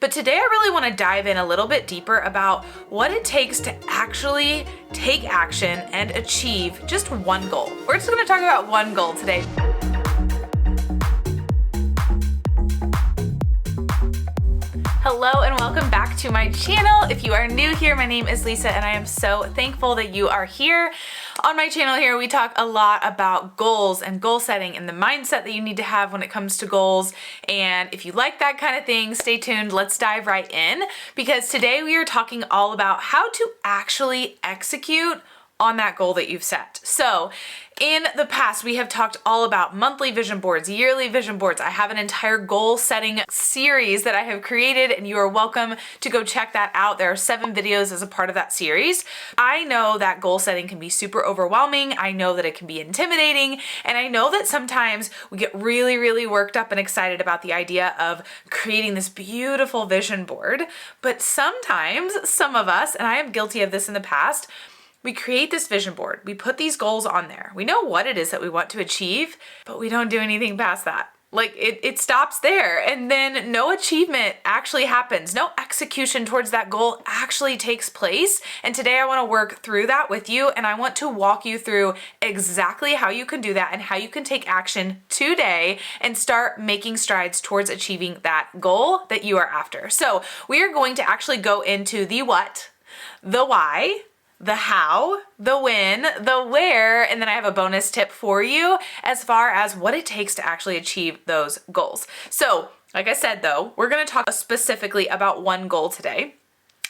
But today I really want to dive in a little bit deeper about what it takes to actually take action and achieve just one goal. We're just going to talk about one goal today. Hello and welcome back to my channel. If you are new here, my name is Lisa and I am so thankful that you are here. On my channel here, we talk a lot about goals and goal setting and the mindset that you need to have when it comes to goals. And if you like that kind of thing, stay tuned. Let's dive right in because today we are talking all about how to actually execute on that goal that you've set. So in the past, we have talked all about monthly vision boards, yearly vision boards. I have an entire goal setting series that I have created and you are welcome to go check that out. There are 7 videos as a part of that series. I know that goal setting can be super overwhelming. I know that it can be intimidating. And I know that sometimes we get really worked up and excited about the idea of creating this beautiful vision board. But sometimes some of us, and I am guilty of this in the past, we create this vision board, we put these goals on there. We know what it is that we want to achieve, but we don't do anything past that. Like it stops there and then no achievement actually happens. No execution towards that goal actually takes place. And today I want to work through that with you and I want to walk you through exactly how you can do that and how you can take action today and start making strides towards achieving that goal that you are after. So we are going to actually go into the what, the why, the how, the when, the where, and then I have a bonus tip for you as far as what it takes to actually achieve those goals. So, like I said though, we're gonna talk specifically about one goal today.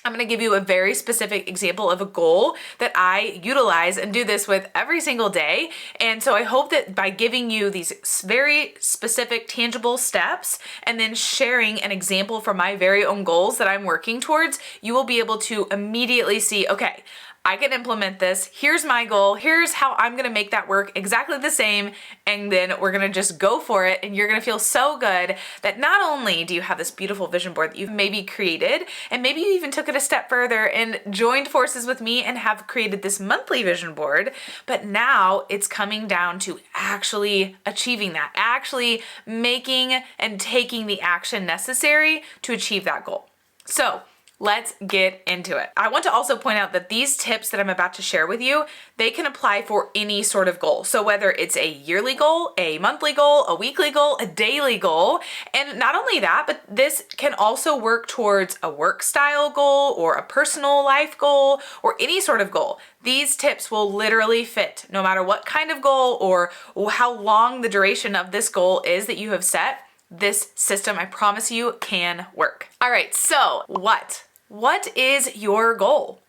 I'm gonna give you a very specific example of a goal that I utilize and do this with every single day. And so I hope that by giving you these very specific, tangible steps and then sharing an example from my very own goals that I'm working towards, you will be able to immediately see, okay, I can implement this. Here's my goal. Here's how I'm gonna make that work exactly the same. And then we're gonna just go for it. And you're gonna feel so good that not only do you have this beautiful vision board that you've maybe created, and maybe you even took it a step further and joined forces with me and have created this monthly vision board, but now it's coming down to actually achieving that, actually making and taking the action necessary to achieve that goal. So let's get into it. I want to also point out that these tips that I'm about to share with you, they can apply for any sort of goal. So whether it's a yearly goal, a monthly goal, a weekly goal, a daily goal, and not only that, but this can also work towards a work style goal or a personal life goal or any sort of goal. These tips will literally fit no matter what kind of goal or how long the duration of this goal is that you have set. This system, I promise you, can work. All right, so what is your goal?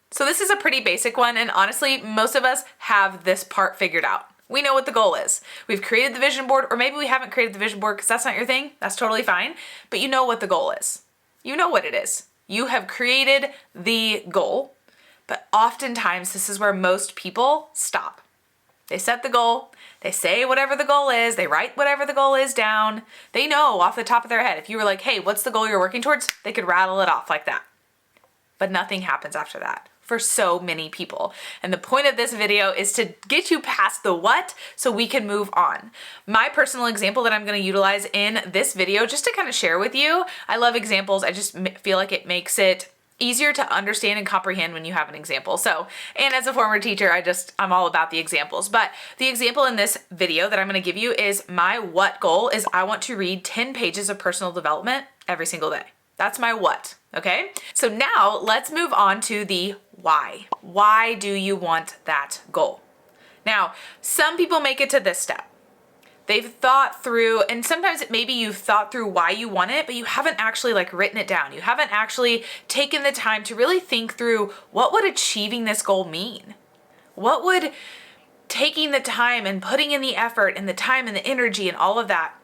So this is a pretty basic one, and honestly, most of us have this part figured out. We know what the goal is. We've created the vision board, or maybe we haven't created the vision board because that's not your thing. That's totally fine, but you know what the goal is. You know what it is. You have created the goal, but oftentimes this is where most people stop. They set the goal, they say whatever the goal is, they write whatever the goal is down. They know off the top of their head. If you were like, hey, what's the goal you're working towards? They could rattle it off like that. But nothing happens after that for so many people. And the point of this video is to get you past the what so we can move on. My personal example that I'm gonna utilize in this video, just to kind of share with you, I love examples. I just feel like it makes it easier to understand and comprehend when you have an example. So, and as a former teacher, I'm all about the examples. But the example in this video that I'm gonna give you is my what goal is I want to read 10 pages of personal development every single day. That's my what, okay? So now let's move on to the why. Why do you want that goal? Now, some people make it to this step. They've thought through, and sometimes maybe you've thought through why you want it, but you haven't actually written it down. You haven't actually taken the time to really think through what would achieving this goal mean? What would taking the time and putting in the effort and the time and the energy and all of that,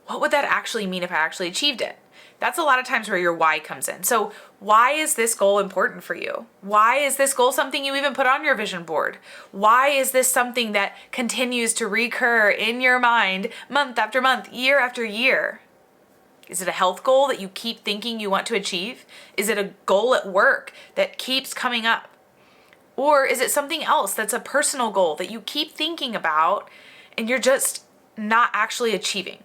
what would that actually mean if I actually achieved it? That's a lot of times where your why comes in. So why is this goal important for you? Why is this goal something you even put on your vision board? Why is this something that continues to recur in your mind month after month, year after year? Is it a health goal that you keep thinking you want to achieve? Is it a goal at work that keeps coming up? Or is it something else that's a personal goal that you keep thinking about and you're just not actually achieving?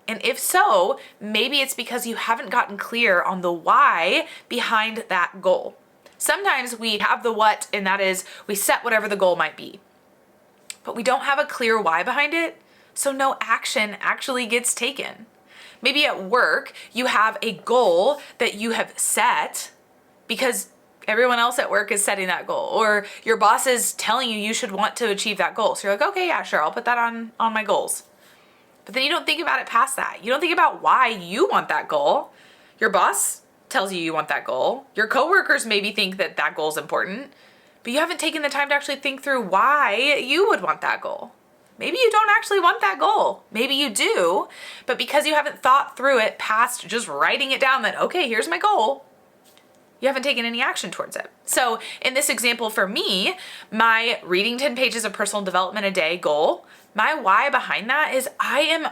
And if so, maybe it's because you haven't gotten clear on the why behind that goal. Sometimes we have the what, and that is we set whatever the goal might be, but we don't have a clear why behind it, so no action actually gets taken. Maybe at work, you have a goal that you have set because everyone else at work is setting that goal, or your boss is telling you should want to achieve that goal. So you're like, okay, yeah, sure, I'll put that on my goals. But then you don't think about it past that. You don't think about why you want that goal. Your boss tells you want that goal. Your coworkers maybe think that goal is important, but you haven't taken the time to actually think through why you would want that goal. Maybe you don't actually want that goal. Maybe you do, but because you haven't thought through it past just writing it down that, okay, here's my goal, you haven't taken any action towards it. So in this example for me, my reading 10 pages of personal development a day goal, my why behind that is I am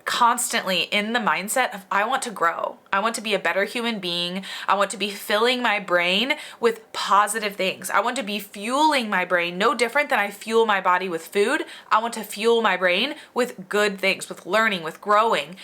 constantly in the mindset of I want to grow. I want to be a better human being. I want to be filling my brain with positive things. I want to be fueling my brain no different than I fuel my body with food. I want to fuel my brain with good things, with learning, with growing.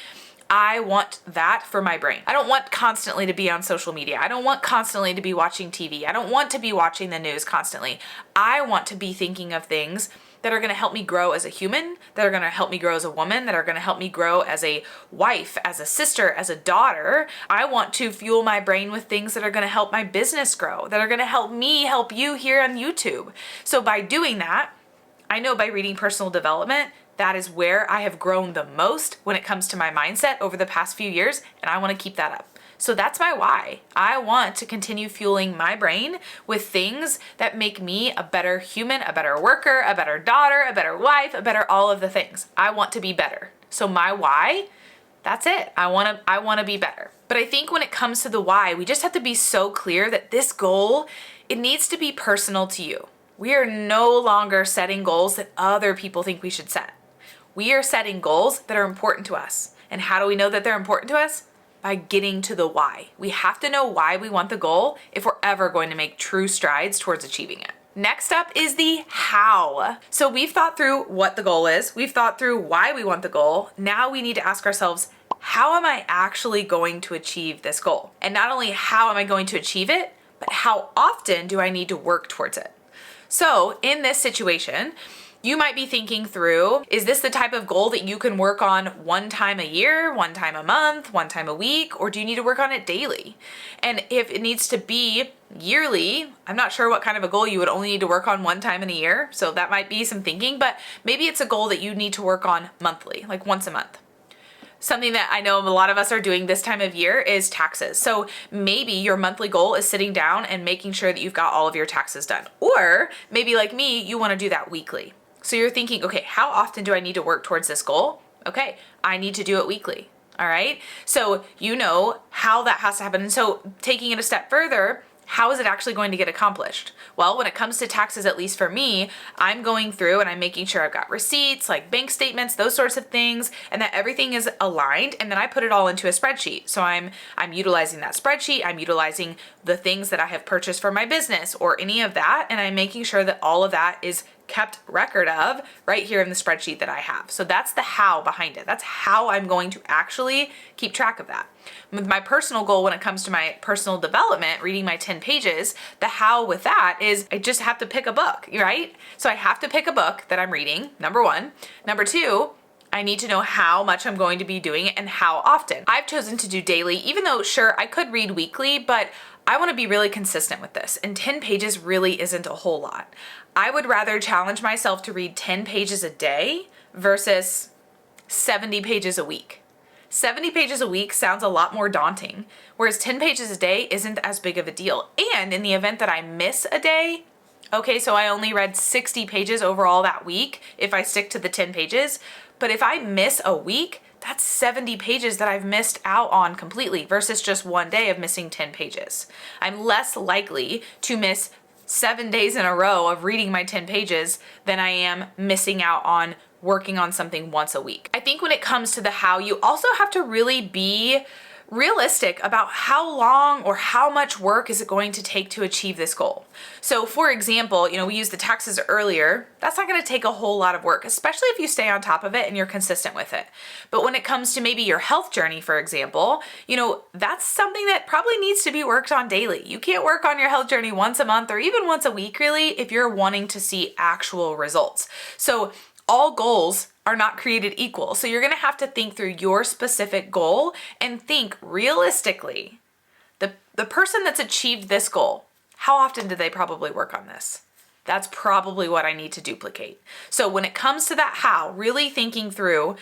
I want that for my brain. I don't want constantly to be on social media. I don't want constantly to be watching TV. I don't want to be watching the news constantly. I want to be thinking of things that are going to help me grow as a human, that are going to help me grow as a woman, that are going to help me grow as a wife, as a sister, as a daughter. I want to fuel my brain with things that are going to help my business grow, that are going to help me help you here on YouTube. So by doing that, I know by reading personal development, that is where I have grown the most when it comes to my mindset over the past few years, and I want to keep that up. So that's my why. I want to continue fueling my brain with things that make me a better human, a better worker, a better daughter, a better wife, a better all of the things. I want to be better. So my why, that's it. I want to be better. But I think when it comes to the why, we just have to be so clear that this goal, it needs to be personal to you. We are no longer setting goals that other people think we should set. We are setting goals that are important to us. And how do we know that they're important to us? By getting to the why. We have to know why we want the goal if we're ever going to make true strides towards achieving it. Next up is the how. So we've thought through what the goal is. We've thought through why we want the goal. Now we need to ask ourselves, how am I actually going to achieve this goal? And not only how am I going to achieve it, but how often do I need to work towards it? So in this situation, you might be thinking through, is this the type of goal that you can work on one time a year, one time a month, one time a week, or do you need to work on it daily? And if it needs to be yearly, I'm not sure what kind of a goal you would only need to work on one time in a year, so that might be some thinking, but maybe it's a goal that you need to work on monthly, like once a month. Something that I know a lot of us are doing this time of year is taxes. So maybe your monthly goal is sitting down and making sure that you've got all of your taxes done. Or maybe like me, you want to do that weekly. So you're thinking, okay, how often do I need to work towards this goal? Okay, I need to do it weekly. All right. So you know how that has to happen. And so taking it a step further, how is it actually going to get accomplished? Well, when it comes to taxes, at least for me, I'm going through and I'm making sure I've got receipts, like bank statements, those sorts of things, and that everything is aligned. And then I put it all into a spreadsheet. So I'm utilizing that spreadsheet. I'm utilizing the things that I have purchased for my business or any of that. And I'm making sure that all of that is kept record of right here in the spreadsheet that I have. So that's the how behind it. That's how I'm going to actually keep track of that. With my personal goal, when it comes to my personal development, reading my 10 pages, the how with that is I just have to pick a book, right? So I have to pick a book that I'm reading, number one. Number two, I need to know how much I'm going to be doing it and how often. I've chosen to do daily, even though sure, I could read weekly, but I want to be really consistent with this. And 10 pages really isn't a whole lot. I would rather challenge myself to read 10 pages a day versus 70 pages a week. 70 pages a week sounds a lot more daunting, whereas 10 pages a day isn't as big of a deal. And in the event that I miss a day, okay, so I only read 60 pages overall that week if I stick to the 10 pages, but if I miss a week, that's 70 pages that I've missed out on completely versus just one day of missing 10 pages. I'm less likely to miss 7 days in a row of reading my 10 pages than I am missing out on working on something once a week. I think when it comes to the how, you also have to really be realistic about how long or how much work is it going to take to achieve this goal. So for example, we used the taxes earlier. That's not going to take a whole lot of work, especially if you stay on top of it and you're consistent with it. But when it comes to maybe your health journey, for example, that's something that probably needs to be worked on daily. You can't work on your health journey once a month or even once a week, really, if you're wanting to see actual results. So all goals are not created equal. So you're going to have to think through your specific goal and think realistically, the person that's achieved this goal, how often did they probably work on this? That's probably what I need to duplicate. So when it comes to that how, really thinking through,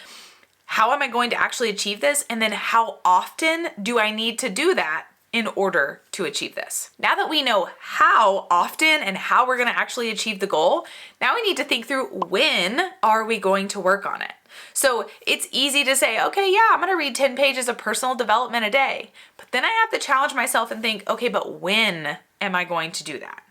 how am I going to actually achieve this? And then how often do I need to do that in order to achieve this? Now that we know how often and how we're going to actually achieve the goal, now we need to think through, when are we going to work on it? So it's easy to say, okay, yeah, I'm going to read 10 pages of personal development a day. But then I have to challenge myself and think, okay, but when am I going to do that?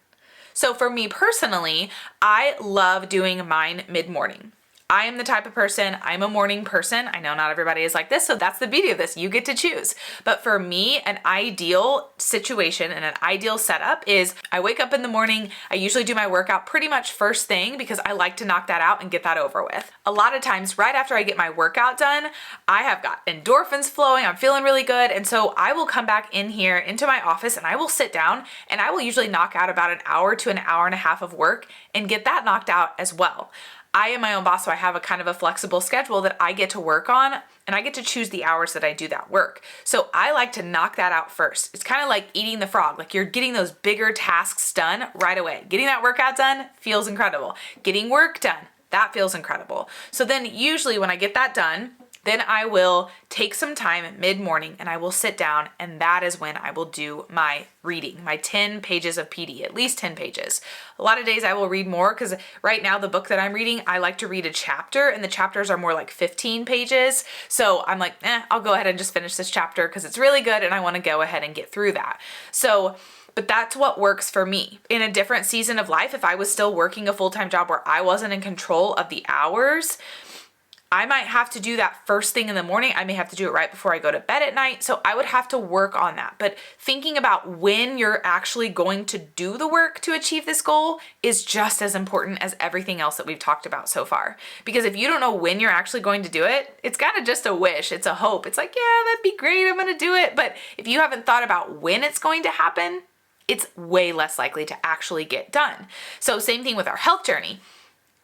So for me personally, I love doing mine mid-morning. I am the type of person, I'm a morning person. I know not everybody is like this, so that's the beauty of this. You get to choose. But for me, an ideal situation and an ideal setup is I wake up in the morning, I usually do my workout pretty much first thing because I like to knock that out and get that over with. A lot of times, right after I get my workout done, I have got endorphins flowing, I'm feeling really good, and so I will come back in here into my office and I will sit down and I will usually knock out about an hour to an hour and a half of work and get that knocked out as well. I am my own boss, so I have a kind of a flexible schedule that I get to work on, and I get to choose the hours that I do that work. So I like to knock that out first. It's kind of like eating the frog, like you're getting those bigger tasks done right away. Getting that workout done feels incredible. Getting work done, that feels incredible. So then usually when I get that done, then I will take some time mid-morning and I will sit down, and that is when I will do my reading, my 10 pages of PD, at least 10 pages. A lot of days I will read more because right now the book that I'm reading, I like to read a chapter and the chapters are more like 15 pages. So I'm like, I'll go ahead and just finish this chapter because it's really good and I want to go ahead and get through that. But that's what works for me. In a different season of life, if I was still working a full-time job where I wasn't in control of the hours, I might have to do that first thing in the morning. I may have to do it right before I go to bed at night. So I would have to work on that. But thinking about when you're actually going to do the work to achieve this goal is just as important as everything else that we've talked about so far. Because if you don't know when you're actually going to do it, it's kind of just a wish. It's a hope. It's like, yeah, that'd be great. I'm going to do it. But if you haven't thought about when it's going to happen, it's way less likely to actually get done. So same thing with our health journey.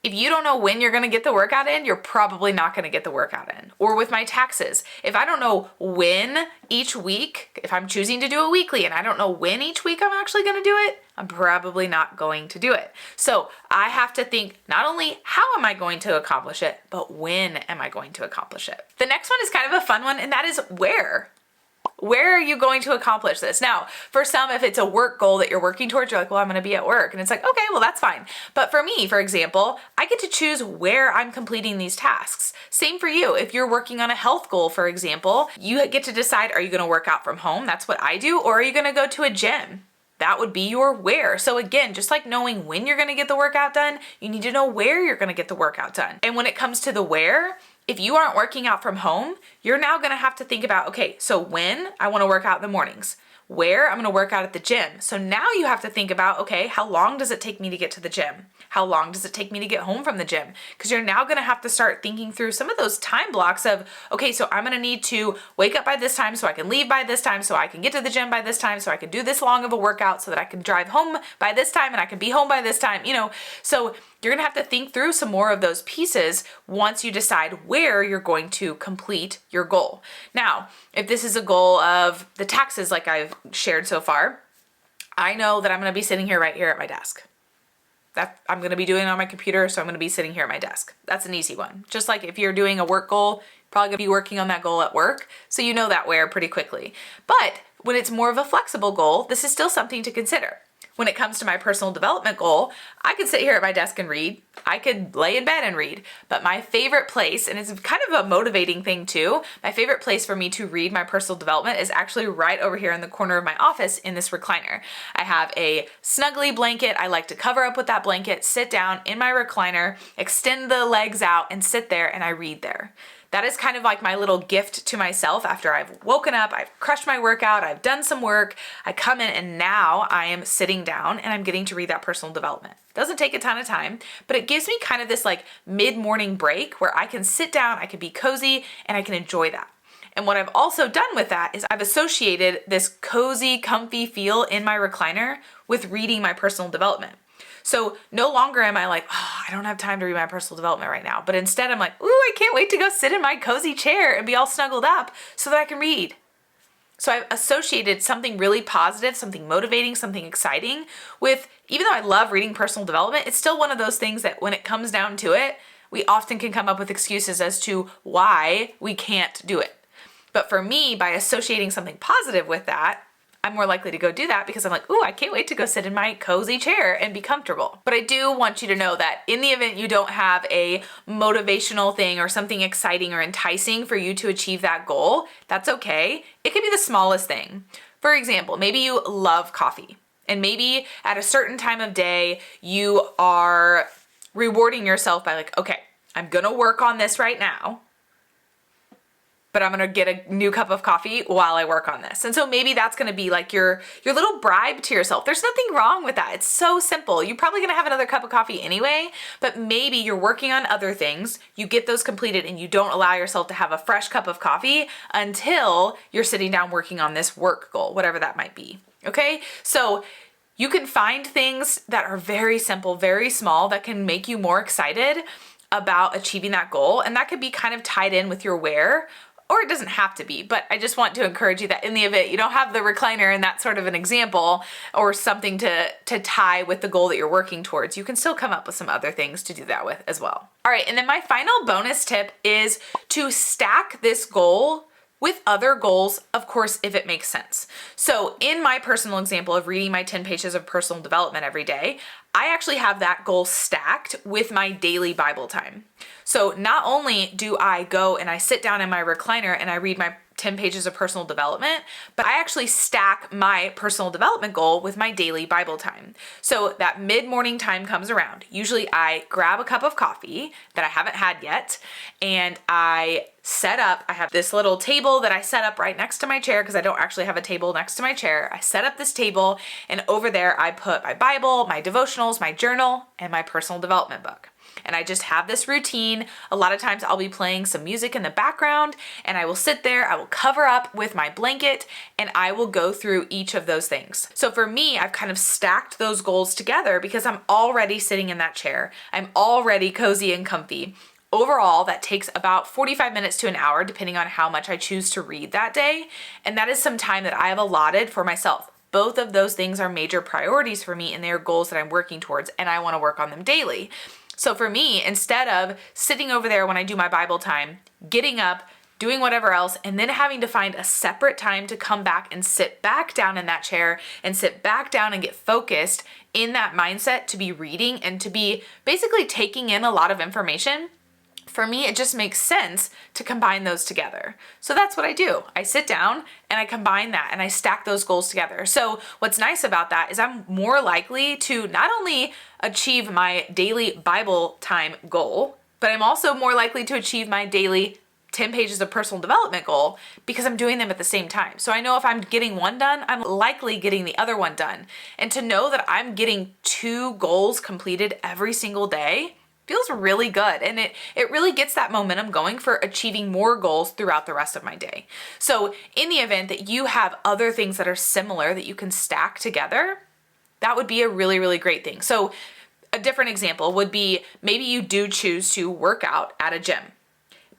If you don't know when you're going to get the workout in, you're probably not going to get the workout in. Or with my taxes, if I don't know when each week, if I'm choosing to do a weekly and I don't know when each week I'm actually going to do it, I'm probably not going to do it. So I have to think not only how am I going to accomplish it, but when am I going to accomplish it? The next one is kind of a fun one, and that is where. Where are you going to accomplish this? Now, for some, if it's a work goal that you're working towards, you're like, well, I'm going to be at work. And it's like, okay, well, that's fine. But for me, for example, I get to choose where I'm completing these tasks. Same for you. If you're working on a health goal, for example, you get to decide, are you going to work out from home? That's what I do. Or are you going to go to a gym? That would be your where. So again, just like knowing when you're going to get the workout done, you need to know where you're going to get the workout done. And when it comes to the where, if you aren't working out from home, you're now going to have to think about, okay, so when I want to work out in the mornings, where I'm going to work out at the gym. So now you have to think about, okay, how long does it take me to get to the gym? How long does it take me to get home from the gym? Because you're now going to have to start thinking through some of those time blocks of, okay, so I'm going to need to wake up by this time so I can leave by this time so I can get to the gym by this time so I can do this long of a workout so that I can drive home by this time and I can be home by this time, So you're going to have to think through some more of those pieces once you decide where you're going to complete your goal. Now, if this is a goal of the taxes like I've shared so far, I know that I'm going to be sitting here right here at my desk. That I'm going to be doing it on my computer, so I'm going to be sitting here at my desk. That's an easy one. Just like if you're doing a work goal, you're probably going to be working on that goal at work, so you know that where pretty quickly. But when it's more of a flexible goal, this is still something to consider. When it comes to my personal development goal, I could sit here at my desk and read. I could lay in bed and read. But my favorite place, and it's kind of a motivating thing too, my favorite place for me to read my personal development is actually right over here in the corner of my office in this recliner. I have a snuggly blanket. I like to cover up with that blanket, sit down in my recliner, extend the legs out, and sit there and I read there. that is kind of like my little gift to myself after I've woken up, I've crushed my workout, I've done some work, I come in and now I am sitting down and I'm getting to read that personal development. It doesn't take a ton of time, but it gives me kind of this like mid-morning break where I can sit down, I can be cozy, and I can enjoy that. And what I've also done with that is I've associated this cozy, comfy feel in my recliner with reading my personal development. So no longer am I like, oh, I don't have time to read my personal development right now. But instead I'm like, ooh, I can't wait to go sit in my cozy chair and be all snuggled up so that I can read. So I've associated something really positive, something motivating, something exciting with, even though I love reading personal development, it's still one of those things that when it comes down to it, we often can come up with excuses as to why we can't do it. But for me, by associating something positive with that, I'm more likely to go do that because I'm like, ooh, I can't wait to go sit in my cozy chair and be comfortable. But I do want you to know that in the event you don't have a motivational thing or something exciting or enticing for you to achieve that goal, that's okay. It could be the smallest thing. For example, maybe you love coffee and maybe at a certain time of day, you are rewarding yourself by like, okay, I'm gonna work on this right now, but I'm gonna get a new cup of coffee while I work on this. And so maybe that's gonna be like your little bribe to yourself. There's nothing wrong with that. It's so simple. You're probably gonna have another cup of coffee anyway, but maybe you're working on other things, you get those completed and you don't allow yourself to have a fresh cup of coffee until you're sitting down working on this work goal, whatever that might be, okay? So you can find things that are very simple, very small, that can make you more excited about achieving that goal. And that could be kind of tied in with your wear, or it doesn't have to be, but I just want to encourage you that in the event you don't have the recliner and that's sort of an example or something to tie with the goal that you're working towards, you can still come up with some other things to do that with as well. All right, and then my final bonus tip is to stack this goal with other goals, of course, if it makes sense. So in my personal example of reading my 10 pages of personal development every day, I actually have that goal stacked with my daily Bible time. So not only do I go and I sit down in my recliner and I read my 10 pages of personal development, but I actually stack my personal development goal with my daily Bible time. So that mid-morning time comes around. Usually I grab a cup of coffee that I haven't had yet, and I have this little table that I set up right next to my chair because I don't actually have a table next to my chair. I set up this table and over there I put my Bible, my devotionals, my journal, and my personal development book. And I just have this routine. A lot of times I'll be playing some music in the background and I will sit there, I will cover up with my blanket and I will go through each of those things. So for me, I've kind of stacked those goals together because I'm already sitting in that chair. I'm already cozy and comfy. Overall, that takes about 45 minutes to an hour, depending on how much I choose to read that day. And that is some time that I have allotted for myself. Both of those things are major priorities for me and they are goals that I'm working towards and I want to work on them daily. So for me, instead of sitting over there when I do my Bible time, getting up, doing whatever else, and then having to find a separate time to come back and sit back down in that chair and sit back down and get focused in that mindset to be reading and to be basically taking in a lot of information, for me, it just makes sense to combine those together. So that's what I do. I sit down and I combine that and I stack those goals together. So what's nice about that is I'm more likely to not only achieve my daily Bible time goal, but I'm also more likely to achieve my daily 10 pages of personal development goal because I'm doing them at the same time. So I know if I'm getting one done, I'm likely getting the other one done. And to know that I'm getting 2 goals completed every single day feels really good. And it really gets that momentum going for achieving more goals throughout the rest of my day. So in the event that you have other things that are similar that you can stack together, that would be a really, really great thing. So a different example would be maybe you do choose to work out at a gym.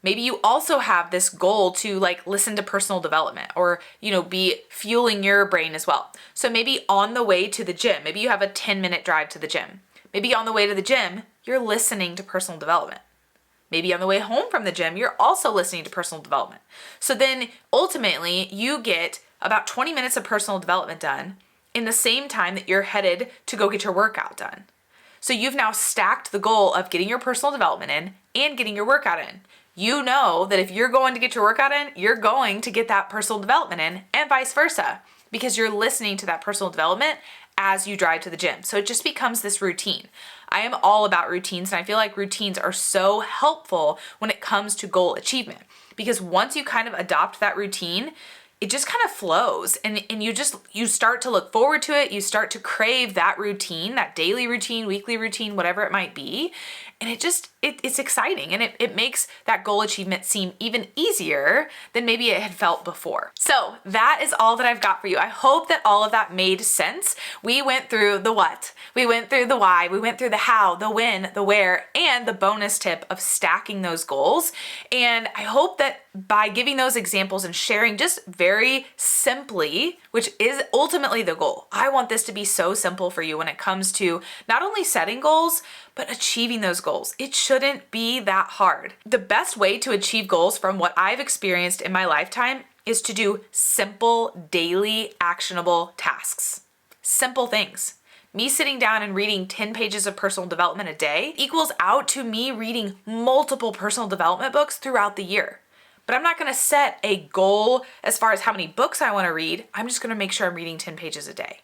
Maybe you also have this goal to like listen to personal development or, be fueling your brain as well. So maybe on the way to the gym, maybe you have a 10-minute drive to the gym. Maybe on the way to the gym, you're listening to personal development. Maybe on the way home from the gym, you're also listening to personal development. So then ultimately you get about 20 minutes of personal development done in the same time that you're headed to go get your workout done. So you've now stacked the goal of getting your personal development in and getting your workout in. You know that if you're going to get your workout in, you're going to get that personal development in and vice versa because you're listening to that personal development as you drive to the gym. So it just becomes this routine. I am all about routines and I feel like routines are so helpful when it comes comes to goal achievement. Because once you kind of adopt that routine, it just kind of flows and you start to look forward to it. You start to crave that routine, that daily routine, weekly routine, whatever it might be. And it's exciting, and it makes that goal achievement seem even easier than maybe it had felt before. So that is all that I've got for you. I hope that all of that made sense. We went through the what, we went through the why, we went through the how, the when, the where, and the bonus tip of stacking those goals. And I hope that by giving those examples and sharing just very simply, which is ultimately the goal. I want this to be so simple for you when it comes to not only setting goals, but achieving those goals. It shouldn't be that hard. The best way to achieve goals from what I've experienced in my lifetime is to do simple, daily, actionable tasks. Simple things. Me sitting down and reading 10 pages of personal development a day equals out to me reading multiple personal development books throughout the year. But I'm not gonna set a goal as far as how many books I wanna read. I'm just gonna make sure I'm reading 10 pages a day.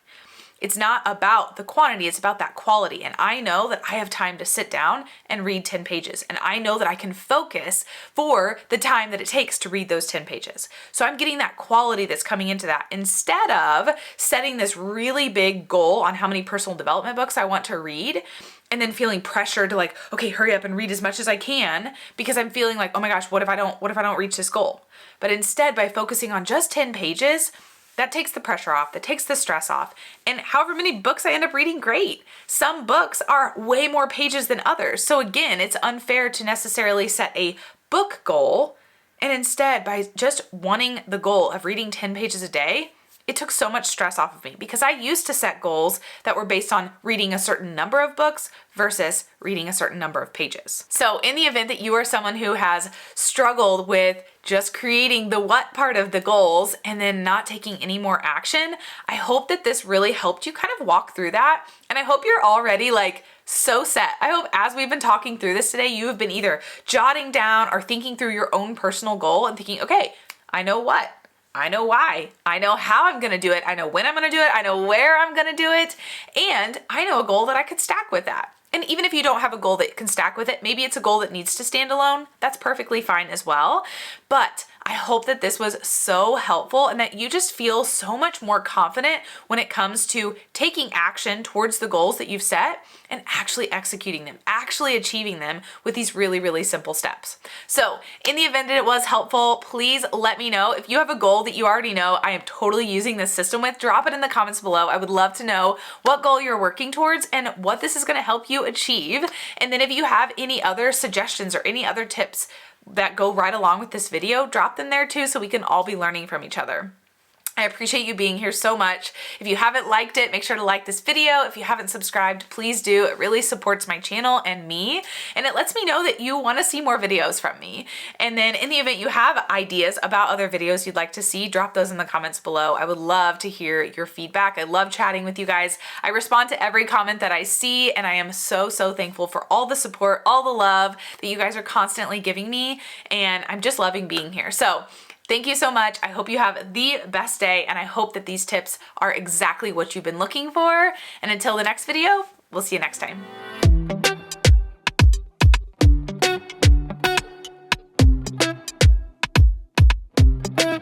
It's not about the quantity, it's about that quality. And I know that I have time to sit down and read 10 pages. And I know that I can focus for the time that it takes to read those 10 pages. So I'm getting that quality that's coming into that instead of setting this really big goal on how many personal development books I want to read and then feeling pressured to like, okay, hurry up and read as much as I can because I'm feeling like, oh my gosh, what if I don't reach this goal? But instead, by focusing on just 10 pages, that takes the pressure off, that takes the stress off. And however many books I end up reading, great. Some books are way more pages than others. So again, it's unfair to necessarily set a book goal. And instead, by just wanting the goal of reading 10 pages a day, it took so much stress off of me because I used to set goals that were based on reading a certain number of books versus reading a certain number of pages. So in the event that you are someone who has struggled with just creating the what part of the goals and then not taking any more action, I hope that this really helped you kind of walk through that. And I hope you're already like so set. I hope as we've been talking through this today, you have been either jotting down or thinking through your own personal goal and thinking, okay, I know what. I know why. I know how I'm gonna do it. I know when I'm gonna do it. I know where I'm gonna do it. And I know a goal that I could stack with that. And even if you don't have a goal that can stack with it, maybe it's a goal that needs to stand alone. That's perfectly fine as well. But I hope that this was so helpful and that you just feel so much more confident when it comes to taking action towards the goals that you've set and actually executing them, actually achieving them with these really, really simple steps. So in the event that it was helpful, please let me know. If you have a goal that you already know I am totally using this system with, drop it in the comments below. I would love to know what goal you're working towards and what this is gonna help you achieve. And then if you have any other suggestions or any other tips that go right along with this video, drop them there too so we can all be learning from each other. I appreciate you being here so much. If you haven't liked it, make sure to like this video. If you haven't subscribed, please do. It really supports my channel and me, and it lets me know that you want to see more videos from me. And then in the event you have ideas about other videos you'd like to see, drop those in the comments below. I would love to hear your feedback. I love chatting with you guys. I respond to every comment that I see, and I am so, so thankful for all the support, all the love that you guys are constantly giving me, and I'm just loving being here. So thank you so much. I hope you have the best day, and I hope that these tips are exactly what you've been looking for. And until the next video, we'll see you next time.